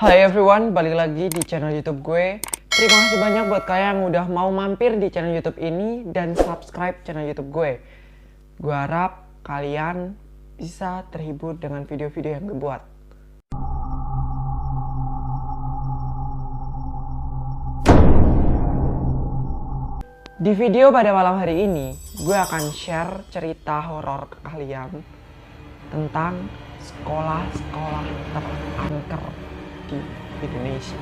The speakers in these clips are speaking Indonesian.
Hai everyone, balik lagi di channel YouTube gue. Terima kasih banyak buat kalian yang udah mau mampir di channel YouTube ini dan subscribe channel YouTube gue. Gue harap kalian bisa terhibur dengan video-video yang gue buat. Di video pada malam hari ini, gue akan share cerita horor ke kalian tentang sekolah-sekolah terangker di Indonesia.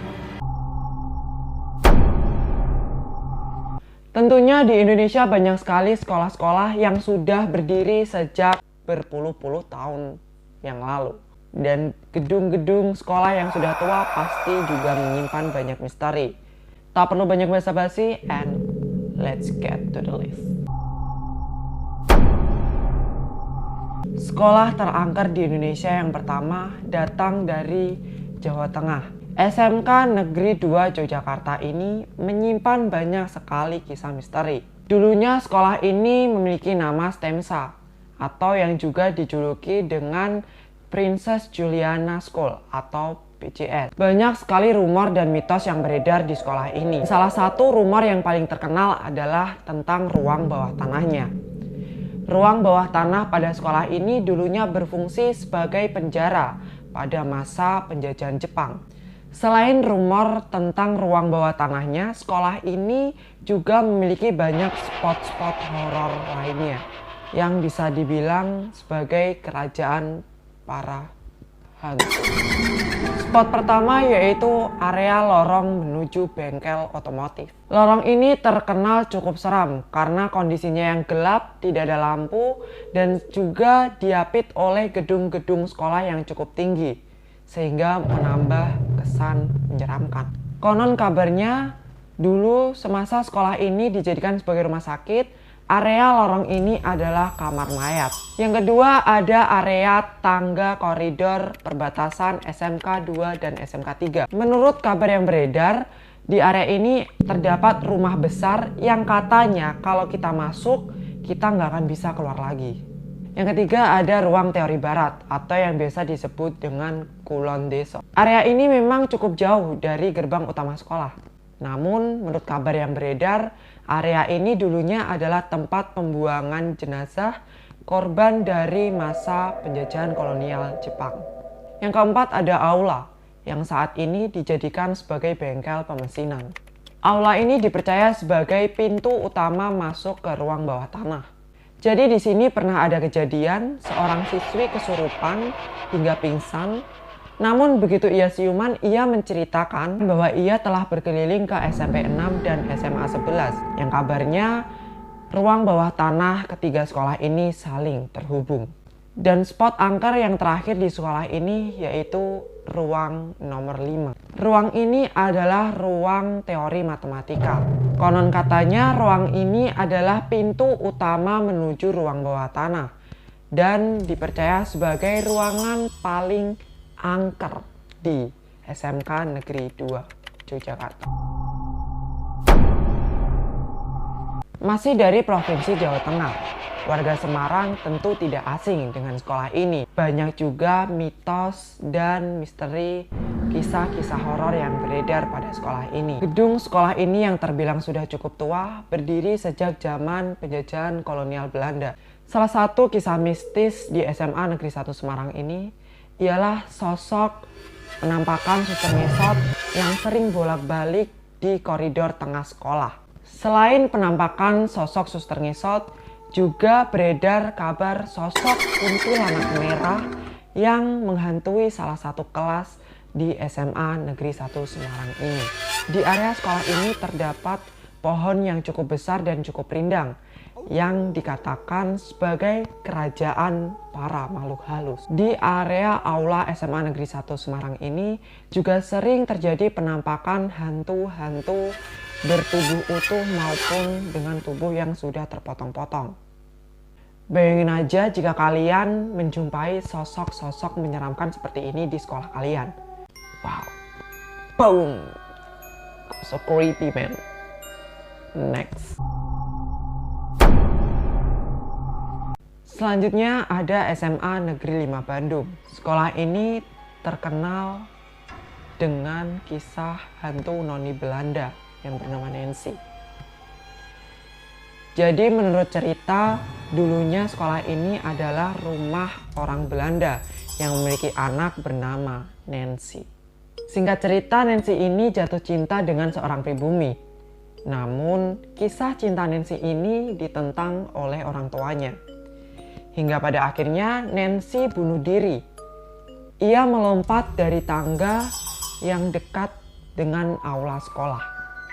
Tentunya di Indonesia banyak sekali sekolah-sekolah yang sudah berdiri sejak berpuluh-puluh tahun yang lalu. Dan gedung-gedung sekolah yang sudah tua pasti juga menyimpan banyak misteri. Tak perlu banyak basa-basi, and let's get to the list. Sekolah terangker di Indonesia yang pertama datang dari Jawa Tengah. SMK Negeri 2 Yogyakarta ini menyimpan banyak sekali kisah misteri. Dulunya sekolah ini memiliki nama STEMSA atau yang juga dijuluki dengan Princess Juliana School atau PJS. Banyak sekali rumor dan mitos yang beredar di sekolah ini. Salah satu rumor yang paling terkenal adalah tentang ruang bawah tanahnya. Ruang bawah tanah pada sekolah ini dulunya berfungsi sebagai penjara pada masa penjajahan Jepang. Selain rumor tentang ruang bawah tanahnya, sekolah ini juga memiliki banyak spot-spot horor lainnya yang bisa dibilang sebagai kerajaan para hantu. Spot pertama yaitu area lorong menuju bengkel otomotif. Lorong ini terkenal cukup seram karena kondisinya yang gelap, tidak ada lampu, dan juga diapit oleh gedung-gedung sekolah yang cukup tinggi, sehingga menambah kesan menyeramkan. Konon kabarnya, dulu semasa sekolah ini dijadikan sebagai rumah sakit, area lorong ini adalah kamar mayat. Yang kedua ada area tangga koridor perbatasan SMK 2 dan SMK 3. Menurut kabar yang beredar, di area ini terdapat rumah besar yang katanya kalau kita masuk, kita nggak akan bisa keluar lagi. Yang ketiga ada ruang teori barat atau yang biasa disebut dengan Kulon Deso. Area ini memang cukup jauh dari gerbang utama sekolah. Namun, menurut kabar yang beredar, area ini dulunya adalah tempat pembuangan jenazah korban dari masa penjajahan kolonial Jepang. Yang keempat ada aula, yang saat ini dijadikan sebagai bengkel pemesinan. Aula ini dipercaya sebagai pintu utama masuk ke ruang bawah tanah. Jadi di sini pernah ada kejadian seorang siswi kesurupan hingga pingsan. Namun begitu ia siuman, ia menceritakan bahwa ia telah berkeliling ke SMP 6 dan SMA 11 yang kabarnya ruang bawah tanah ketiga sekolah ini saling terhubung. Dan spot angker yang terakhir di sekolah ini yaitu ruang nomor 5. Ruang ini adalah ruang teori matematika. Konon katanya ruang ini adalah pintu utama menuju ruang bawah tanah dan dipercaya sebagai ruangan paling angker di SMK Negeri 2 Yogyakarta. Masih dari Provinsi Jawa Tengah, warga Semarang tentu tidak asing dengan sekolah ini. Banyak juga mitos dan misteri kisah-kisah horor yang beredar pada sekolah ini. Gedung sekolah ini yang terbilang sudah cukup tua, berdiri sejak zaman penjajahan kolonial Belanda. Salah satu kisah mistis di SMA Negeri 1 Semarang ini ialah sosok penampakan suster ngesot yang sering bolak-balik di koridor tengah sekolah. Selain penampakan sosok suster ngesot, juga beredar kabar sosok kuntilanak merah yang menghantui salah satu kelas di SMA Negeri 1 Semarang ini. Di area sekolah ini terdapat pohon yang cukup besar dan cukup rindang yang dikatakan sebagai kerajaan para makhluk halus. Di area aula SMA Negeri 1 Semarang ini juga sering terjadi penampakan hantu-hantu bertubuh utuh maupun dengan tubuh yang sudah terpotong-potong. Bayangin aja jika kalian menjumpai sosok-sosok menyeramkan seperti ini di sekolah kalian. Wow. Boom. So creepy, man. Next. Selanjutnya ada SMA Negeri 5 Bandung. Sekolah ini terkenal dengan kisah hantu noni Belanda yang bernama Nancy. Jadi menurut cerita, dulunya sekolah ini adalah rumah orang Belanda yang memiliki anak bernama Nancy. Singkat cerita, Nancy ini jatuh cinta dengan seorang pribumi. Namun, kisah cinta Nancy ini ditentang oleh orang tuanya. Hingga pada akhirnya Nancy bunuh diri. Ia melompat dari tangga yang dekat dengan aula sekolah.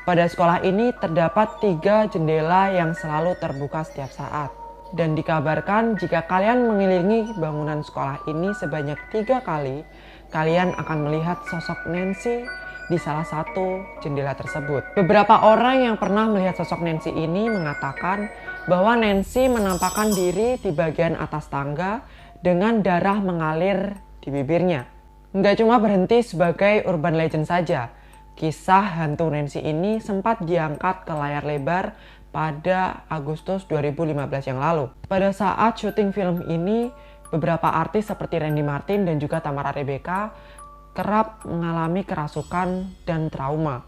Pada sekolah ini terdapat 3 jendela yang selalu terbuka setiap saat. Dan dikabarkan jika kalian mengelilingi bangunan sekolah ini sebanyak 3 kali, kalian akan melihat sosok Nancy di salah satu jendela tersebut. Beberapa orang yang pernah melihat sosok Nancy ini mengatakan bahwa Nancy menampakkan diri di bagian atas tangga dengan darah mengalir di bibirnya. Nggak cuma berhenti sebagai urban legend saja. Kisah hantu Nancy ini sempat diangkat ke layar lebar pada Agustus 2015 yang lalu. Pada saat syuting film ini, beberapa artis seperti Randy Martin dan juga Tamara Rebecca kerap mengalami kerasukan dan trauma.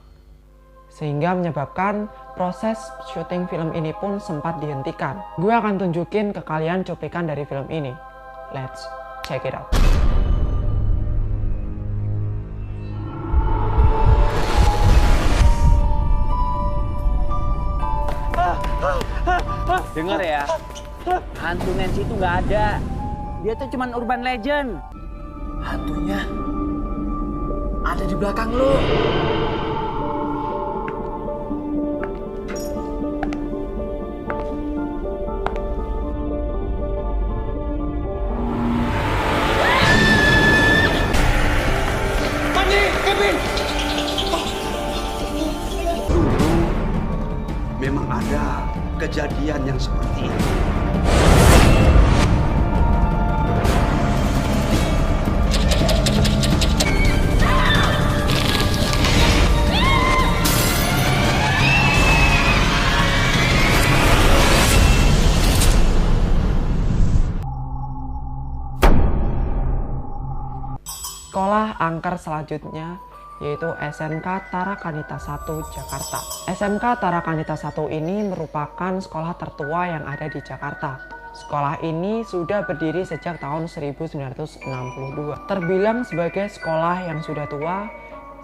Sehingga menyebabkan proses syuting film ini pun sempat dihentikan. Gue akan tunjukin ke kalian cuplikan dari film ini. Let's check it out. Dengar ya, hantu Nancy itu nggak ada. Dia tuh cuman urban legend. Hantunya ada di belakang lo. Mandi, Kevin! Dulu memang ada kejadian yang seperti ini. Sekolah angker selanjutnya yaitu SMK Tarakanita 1 Jakarta. SMK Tarakanita 1 ini merupakan sekolah tertua yang ada di Jakarta. Sekolah ini sudah berdiri sejak tahun 1962. Terbilang sebagai sekolah yang sudah tua,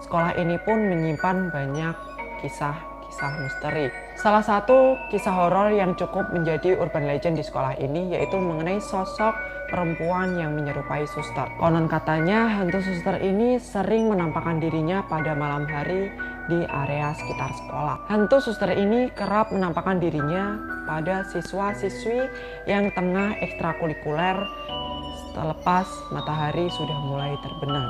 sekolah ini pun menyimpan banyak kisah-kisah misteri. Salah satu kisah horor yang cukup menjadi urban legend di sekolah ini yaitu mengenai sosok perempuan yang menyerupai suster. Konon katanya hantu suster ini sering menampakkan dirinya pada malam hari di area sekitar sekolah. Hantu suster ini kerap menampakkan dirinya pada siswa-siswi yang tengah ekstrakurikuler selepas matahari sudah mulai terbenam.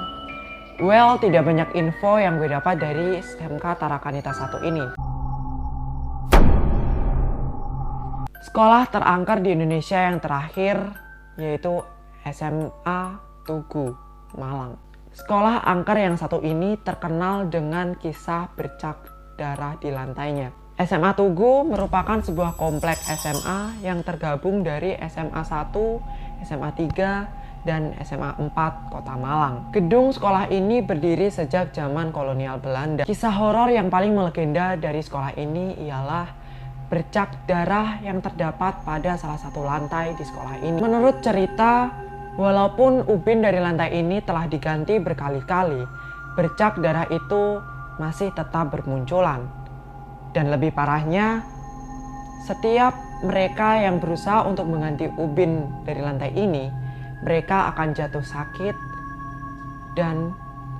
Well, tidak banyak info yang gue dapat dari SMK Tarakanita 1 ini. Sekolah terangker di Indonesia yang terakhir yaitu SMA Tugu, Malang. Sekolah angker yang satu ini terkenal dengan kisah bercak darah di lantainya. SMA Tugu merupakan sebuah komplek SMA yang tergabung dari SMA 1, SMA 3, dan SMA 4 Kota Malang. Gedung sekolah ini berdiri sejak zaman kolonial Belanda. Kisah horor yang paling melegenda dari sekolah ini ialah bercak darah yang terdapat pada salah satu lantai di sekolah ini. Menurut cerita, walaupun ubin dari lantai ini telah diganti berkali-kali, bercak darah itu masih tetap bermunculan. Dan lebih parahnya, setiap mereka yang berusaha untuk mengganti ubin dari lantai ini, mereka akan jatuh sakit dan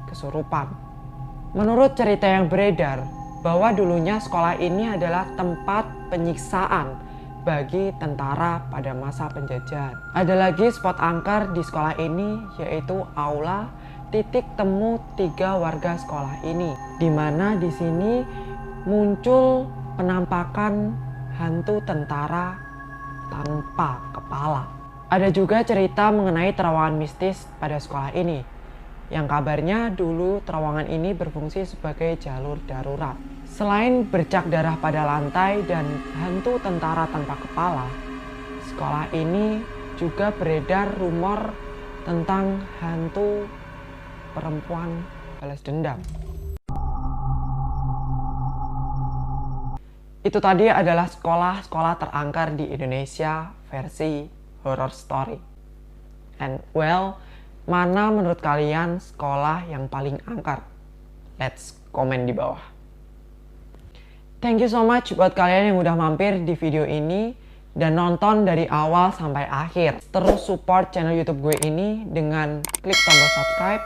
kesurupan. Menurut cerita yang beredar, bahwa dulunya sekolah ini adalah tempat penyiksaan bagi tentara pada masa penjajahan. Ada lagi spot angker di sekolah ini yaitu aula titik temu 3 warga sekolah ini, di mana di sini muncul penampakan hantu tentara tanpa kepala. Ada juga cerita mengenai terowongan mistis pada sekolah ini, yang kabarnya dulu terowongan ini berfungsi sebagai jalur darurat. Selain bercak darah pada lantai dan hantu tentara tanpa kepala, sekolah ini juga beredar rumor tentang hantu perempuan balas dendam. Itu tadi adalah sekolah-sekolah terangker di Indonesia versi horror story. And well, mana menurut kalian sekolah yang paling angker? Let's komen di bawah. Thank you so much buat kalian yang udah mampir di video ini dan nonton dari awal sampai akhir. Terus support channel YouTube gue ini dengan klik tombol subscribe,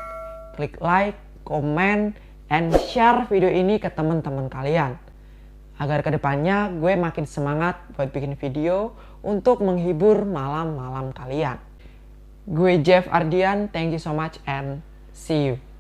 klik like, komen, and share video ini ke teman-teman kalian. Agar kedepannya gue makin semangat buat bikin video untuk menghibur malam-malam kalian. Gue Jeff Ardian, thank you so much and see you.